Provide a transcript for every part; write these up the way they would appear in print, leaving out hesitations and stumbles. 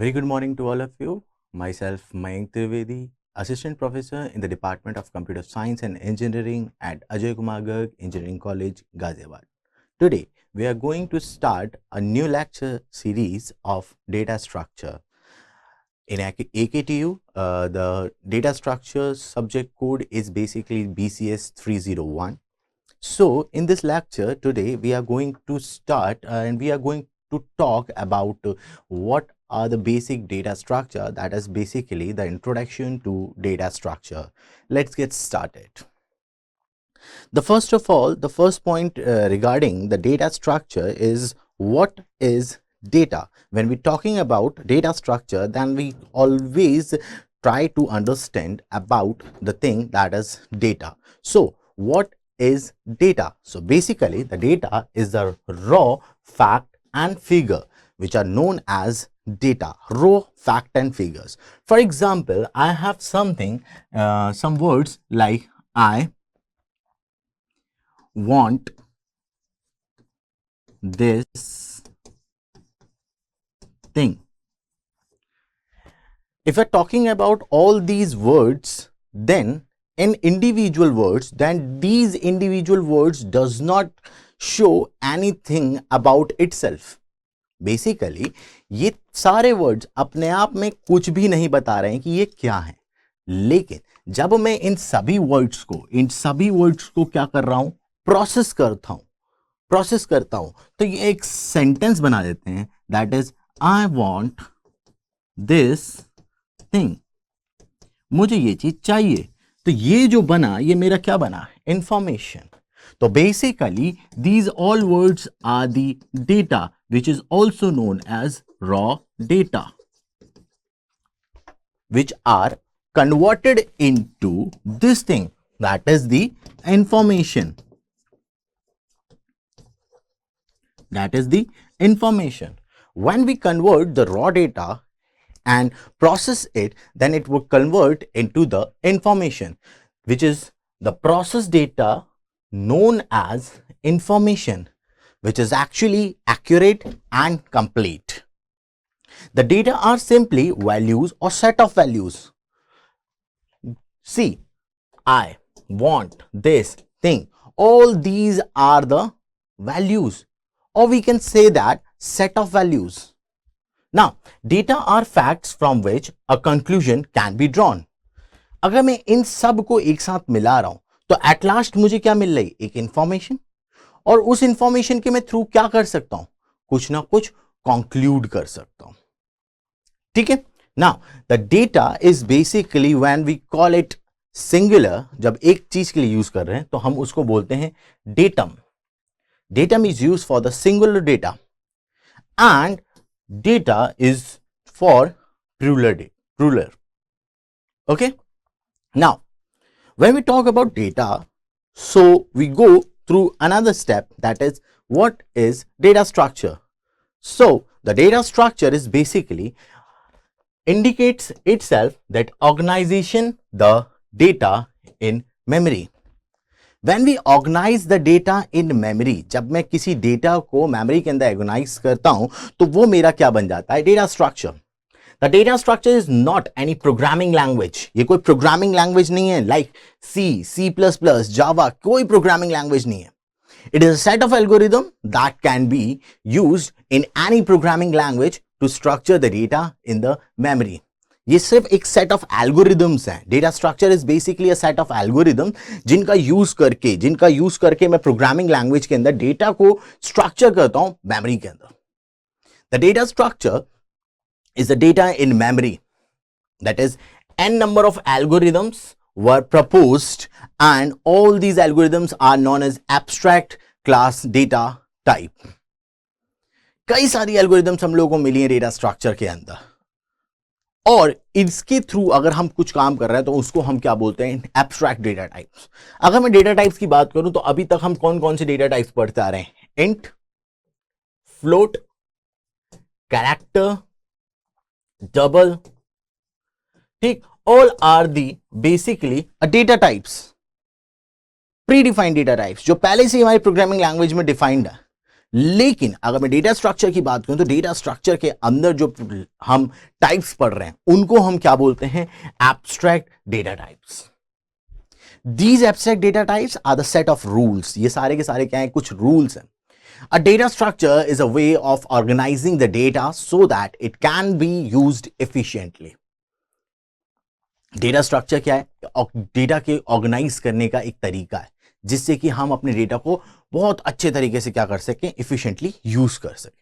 very good morning to all of you. Myself, Mayank Trivedi, Assistant Professor in the Department of Computer Science and Engineering at Akgec Engineering College, Ghaziabad. Today, we are going to start a new lecture series of data structure. In AKTU, the data structure subject code is basically BCS 301. So, in this lecture today, we are going to start and we are going to talk about what are the basic data structure, that is basically the introduction to data structure. Let's get started. The first point regarding the data structure is what is data. When we're talking about data structure, then we always try to understand about the thing that is data. So, what is data? So, basically the data is the raw fact and figure which are known as data, raw fact and figures. For example, I have something, some words like I want this thing. If we're talking about all these words, then in individual words, then these individual words does not show anything about itself. Basically ये सारे words अपने आप में कुछ भी नहीं बता रहे हैं कि ये क्या है, लेकिन जब मैं इन सभी वर्ड्स को क्या कर रहा हूं, प्रोसेस करता हूं, तो ये एक सेंटेंस बना देते हैं, that is I want this thing, मुझे ये चीज चाहिए. तो ये जो बना, ये मेरा क्या बना, information. So basically these all words are the data which is also known as raw data, which are converted into this thing, that is the information. That is the information. When we convert the raw data and process it, then it would convert into the information, which is the process data known as information, which is actually accurate and complete. The data are simply values or set of values. See, I want this thing. All these are the values, or we can say that set of values. Now, data are facts from which a conclusion can be drawn. अगर मैं इन सब को एक साथ मिला रहा हूं, तो एट लास्ट मुझे क्या मिल रही, एक इंफॉर्मेशन, और उस इंफॉर्मेशन के मैं थ्रू क्या कर सकता हूं, कुछ ना कुछ कंक्लूड कर सकता हूं. ठीक है. Now the data is basically when we call it singular, जब एक चीज के लिए यूज कर रहे हैं तो हम उसको बोलते हैं datum. Datum is use for the singular data and data is for plural. Okay. Now when we talk about data, so we go through another step, that is what is data structure. So the data structure is basically indicates itself that organization the data in memory. When we organize the data in memory, जब मैं किसी data को memory के अंदर organise करता हूं, तो वो मेरा क्या बन जाता है, data structure. The data structure is not any programming language. ये कोई programming language नहीं है, like C, C++, Java, कोई programming language नहीं है. It is a set of algorithm that can be used in any programming language to structure the data in the memory. ये सिर्फ एक set of algorithms हैं. Data structure is basically a set of algorithm जिनका use करके मैं programming language के अंदर data को structure करता हूं memory के अंदर. The data structure is the data in memory, that is n number of algorithms were proposed and all these algorithms are known as abstract class data type. कई सारी algorithms हम लोगों को मिली हैं डेटा स्ट्रक्चर के अंदर, और इसके थ्रू अगर हम कुछ काम कर रहे हैं तो उसको हम क्या बोलते हैं, एब्स्ट्रैक्ट डेटा टाइप्स. अगर मैं डेटा टाइप्स की बात करूं तो अभी तक हम कौन कौन से डेटा टाइप्स पढ़ते आ रहे हैं, इंट, फ्लोट, कैरेक्टर, double, ठीक, all are the basically a data types, predefined data types जो पहले से हमारी प्रोग्रामिंग लैंग्वेज में डिफाइंड है. लेकिन अगर मैं डेटा स्ट्रक्चर की बात करूं तो डेटा स्ट्रक्चर के अंदर जो हम टाइप्स पढ़ रहे हैं उनको हम क्या बोलते हैं, abstract data types. These abstract data types are the set of rules. ये सारे के सारे क्या हैं, कुछ rules हैं। A data structure is a way of organizing the data so that it can be used efficiently. Data structure क्या है, डेटा के ऑर्गेनाइज करने का एक तरीका है जिससे कि हम अपने डेटा को बहुत अच्छे तरीके से क्या कर सकें, efficiently यूज कर सकें।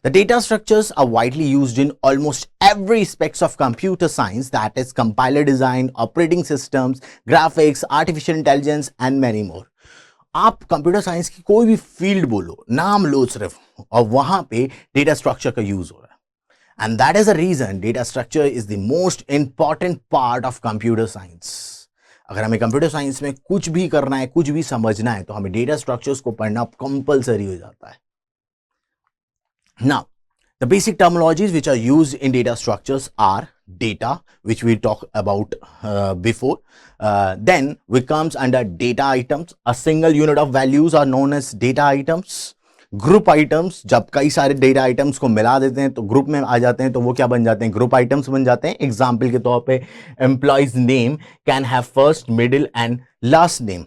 The data structures are widely used in almost every aspects of computer science, that is compiler design, operating systems, graphics, artificial intelligence and many more. आप कंप्यूटर साइंस की कोई भी फील्ड बोलो, नाम लो सिर्फ, और वहां पे डेटा स्ट्रक्चर का यूज हो रहा है। And that is a reason data structure is the most important part of computer science. अगर हमें कंप्यूटर साइंस में कुछ भी करना है, कुछ भी समझना है, तो हमें डेटा स्ट्रक्चर्स को पढ़ना कंपलसरी हो जाता है। Now, the basic terminologies which are used in data structures are data, which we talked about before. Then we comes under data items. A single unit of values are known as data items. Group items, जब कई सारे data items को मिला देते हैं तो group में आ जाते हैं, तो वो क्या बन जाते हैं, ग्रुप items बन जाते हैं। एग्जाम्पल के तौर पे employees name can have first, middle and last name.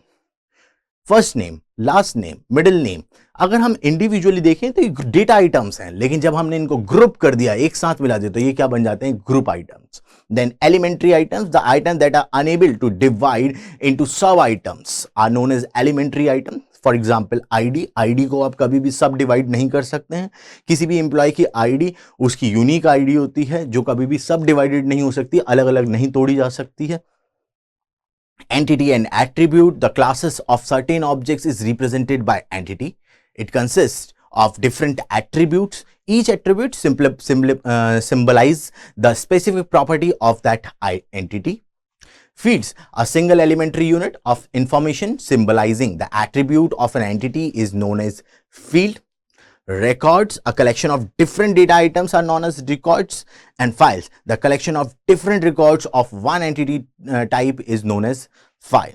First name, last name, middle name. अगर हम इंडिविजुअली देखें तो ये डेटा आइटम्स हैं, लेकिन जब हमने इनको ग्रुप कर दिया, एक साथ मिला दिया, तो ये क्या बन जाते हैं, group items. Then elementary items, the item that are unable to divide into sub items are known as elementary item. For example ID, ID को आप कभी भी सब डिवाइड नहीं कर सकते हैं। किसी भी एम्प्लॉय की आईडी उसकी यूनिक आईडी होती है जो कभी भी सब डिवाइडेड नहीं हो सकती, अलग अलग नहीं तोड़ी जा सकती है। Entity and attribute, the classes of certain objects is represented by entity. It consists of different attributes. Each attribute symbolize the specific property of that entity. Fields, a single elementary unit of information symbolizing the attribute of an entity is known as field. Records, a collection of different data items are known as records. And files, the collection of different records of one entity type is known as file.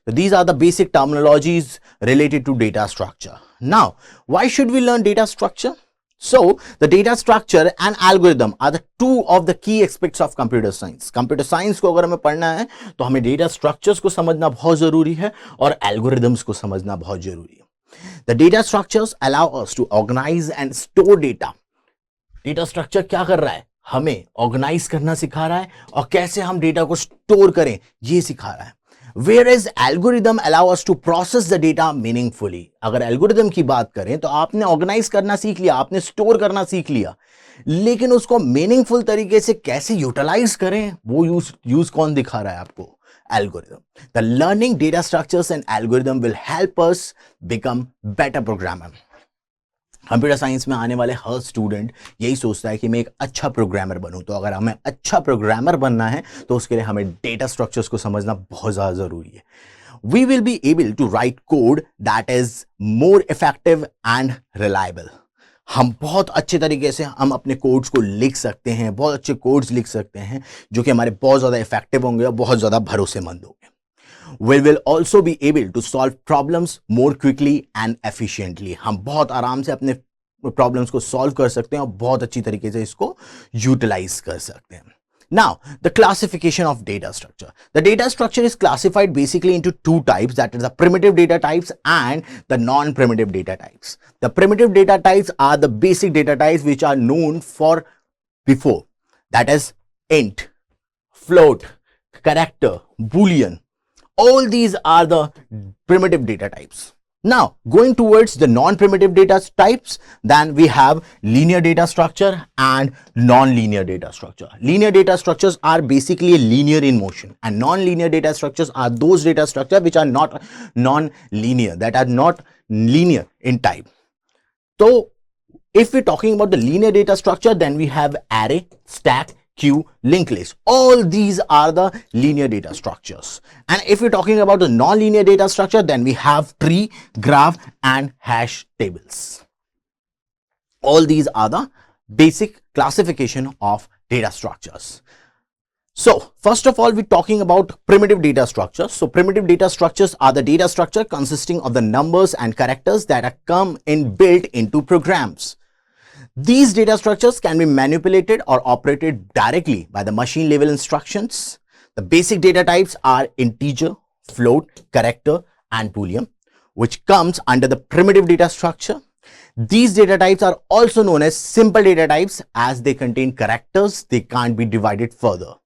So these are the basic terminologies related to data structure. Now, why should we learn data structure? So the data structure and algorithm are the two of the key aspects of computer science. Computer science को अगर हमें पढ़ना है तो हमें data structures को समझना बहुत जरूरी है और algorithms को समझना बहुत जरूरी है। The data structures allow us to organize and store data. Data structure क्या कर रहा है, हमें organize करना सिखा रहा है और कैसे हम डेटा को स्टोर करें ये सिखा रहा है। Whereas algorithm allow us to process the data meaningfully. अगर algorithm की बात करें तो आपने organize करना सीख लिया, आपने store करना सीख लिया, लेकिन उसको meaningful तरीके से कैसे utilize करें वो use कौन दिखा रहा है आपको, algorithm. The learning data structures and algorithm will help us become better programmer. Computer science में आने वाले हर स्टूडेंट यही सोचता है कि मैं एक अच्छा प्रोग्रामर बनूं, तो अगर हमें अच्छा प्रोग्रामर बनना है तो उसके लिए हमें डेटा स्ट्रक्चर्स को समझना बहुत ज़्यादा ज़रूरी है। We will be able to write code that is more effective and reliable. हम बहुत अच्छे तरीके से हम अपने कोड्स को लिख सकते हैं, बहुत अच्छे कोड्स लिख सकते हैं जो कि हमारे बहुत ज़्यादा इफेक्टिव होंगे और बहुत ज़्यादा भरोसेमंद होंगे। We will also be able to solve problems more quickly and efficiently. हम बहुत आराम से अपने प्रॉब्लम्स को सॉल्व कर सकते हैं और बहुत अच्छी तरीके से इसको यूटिलाइज कर सकते हैं। Now, the classification of data structure. The data structure is classified basically into two types, that is the primitive data types and the non-primitive data types. The primitive data types are the basic data types which are known for before. That is int, float, character, boolean. All these are the primitive data types. Now, going towards the non-primitive data types, then we have linear data structure and non-linear data structure. Linear data structures are basically linear in motion, and non-linear data structures are those data structures which are not non-linear, that are not linear in type. So, if we're talking about the linear data structure, then we have array, stack, queue, linked list. All these are the linear data structures. And if we're talking about the non-linear data structure, then we have tree, graph and hash tables. All these are the basic classification of data structures. So first of all, we're talking about primitive data structures. So primitive data structures are the data structure consisting of the numbers and characters that are come in built into programs. These data structures can be manipulated or operated directly by the machine level instructions. The basic data types are integer, float, character, and boolean, which comes under the primitive data structure. These data types are also known as simple data types as they contain characters, they can't be divided further.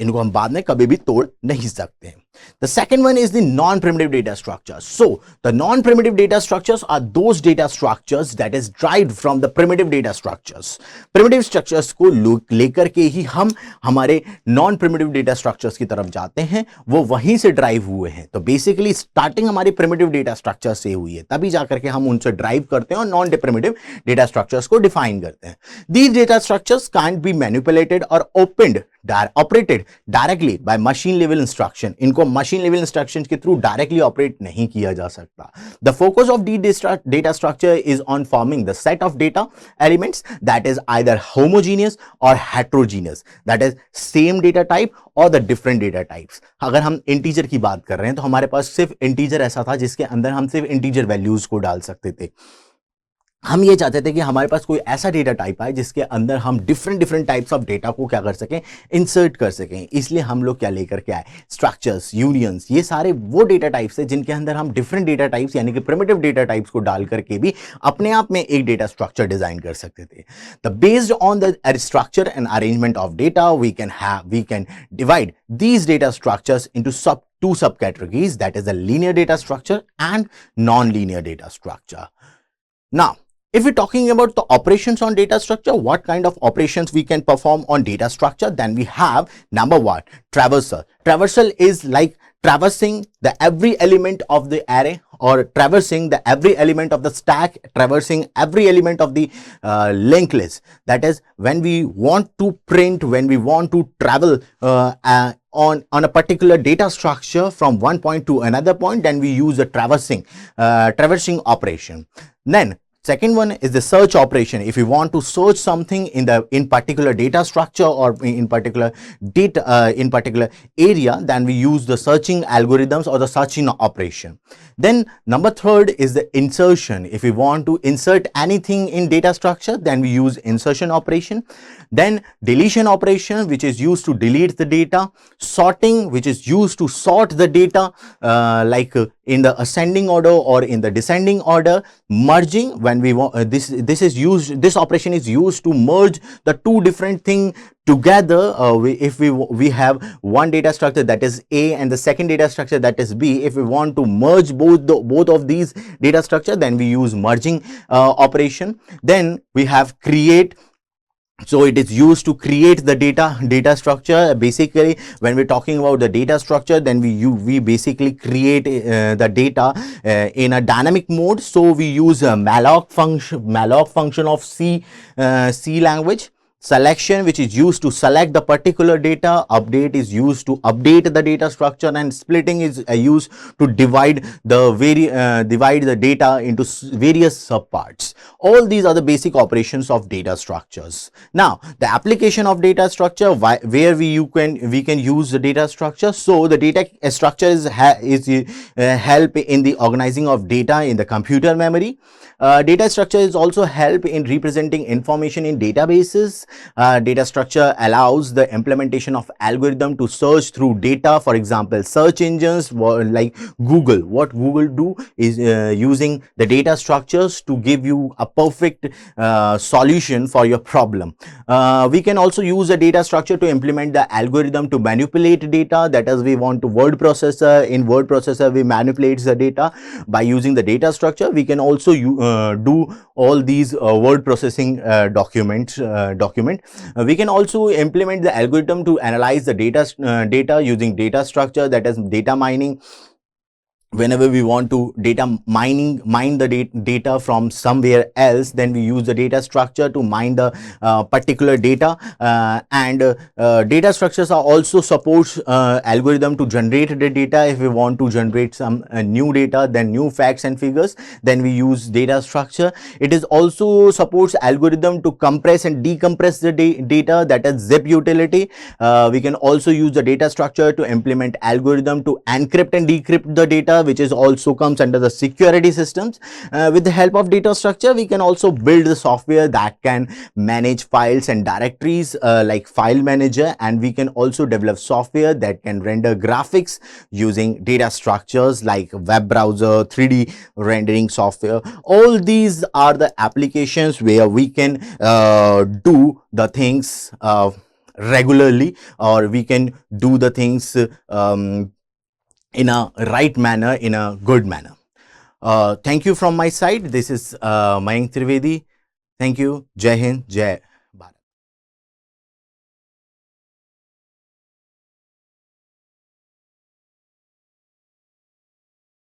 इनको हम बाद में कभी भी तोड़ नहीं सकते. The second one is the non-primitive data structures. So the non-primitive data structures are those data structures that is derived from the primitive data structures. Primitive structures को लेकर के ही हम हमारे non-primitive data structures की तरफ जाते हैं, वो वहीं से ड्राइव हुए हैं. तो बेसिकली स्टार्टिंग हमारी primitive data structure से हुई है, तभी जाकर के हम उनसे ड्राइव करते हैं और non-primitive data structures को डिफाइन करते हैं. These data structures can't be manipulated or operated directly by machine level instruction. इनको machine level instructions के through directly operate नहीं किया जा सकता. The focus of the data structure is on forming the set of data elements that is either homogeneous or heterogeneous, that is same data type or the different data types. अगर हम integer की बात कर रहे हैं तो हमारे पास सिर्फ integer ऐसा था जिसके अंदर हम सिर्फ integer values को डाल सकते थे. हम ये चाहते थे कि हमारे पास कोई ऐसा डेटा टाइप आए जिसके अंदर हम डिफरेंट टाइप्स ऑफ डेटा को क्या कर सकें, इंसर्ट कर सकें. इसलिए हम लोग क्या लेकर के आए, स्ट्रक्चर्स, यूनियंस, ये सारे वो डेटा टाइप्स है जिनके अंदर हम डिफरेंट डेटा टाइप्स यानी कि प्रिमिटिव डेटा टाइप्स को डाल करके भी अपने आप में एक डेटा स्ट्रक्चर डिजाइन कर सकते थे. The based on the structure and arrangement of data we can divide these data structures into two subcategories, that is the linear data structure and non-linear data structure. Now if we're talking about the operations on data structure, what kind of operations we can perform on data structure, then we have number one, traversal. Traversal is like traversing the every element of the array or traversing the every element of the stack, traversing every element of the linked list. That is when we want to print, when we want to travel on a particular data structure from one point to another point, then we use a traversing operation. Then second one is the search operation. If we want to search something in particular data structure or in particular data in particular area, then we use the searching algorithms or the searching operation. Then number third is the insertion. If we want to insert anything in data structure, then we use insertion operation. Then deletion operation, which is used to delete the data. Sorting, which is used to sort the data in the ascending order or in the descending order. Merging, when we want this operation is used to merge the two different things together. If we have one data structure that is A and the second data structure that is B, if we want to merge both of these data structure, then we use merging operation. Then we have create. So it is used to create the data structure. Basically, when we're talking about the data structure, then we basically create the data in a dynamic mode. So we use a malloc function of C language. Selection, which is used to select the particular data. Update is used to update the data structure, and splitting is used to divide the data into various subparts. All these are the basic operations of data structures. Now the application of data structure, where we can use the data structure. So the data structure is help in the organizing of data in the computer memory. Data structure is also help in representing information in databases. Data structure allows the implementation of algorithm to search through data. For example, search engines like Google. What Google do is using the data structures to give you a perfect solution for your problem. We can also use a data structure to implement the algorithm to manipulate data. That is, we want to word processor. In word processor, we manipulate the data by using the data structure. We can also do all these word processing document. We can also implement the algorithm to analyze the data using data structure, that is data mining. whenever we want to mine the data from somewhere else, then we use the data structure to mine the particular data, and data structures are also supports algorithm to generate the data. If we want to generate some new data, then new facts and figures, then we use data structure. It is also supports algorithm to compress and decompress the data, that is zip utility. We can also use the data structure to implement algorithm to encrypt and decrypt the data, which is also comes under the security systems. With the help of data structure, we can also build the software that can manage files and directories, like file manager, and we can also develop software that can render graphics using data structures like web browser, 3D rendering software. All these are the applications where we can do the things regularly, or we can do the things in a right manner, in a good manner. Thank you from my side. This is Mayank Trivedi. Thank you. Jai Hind, Jai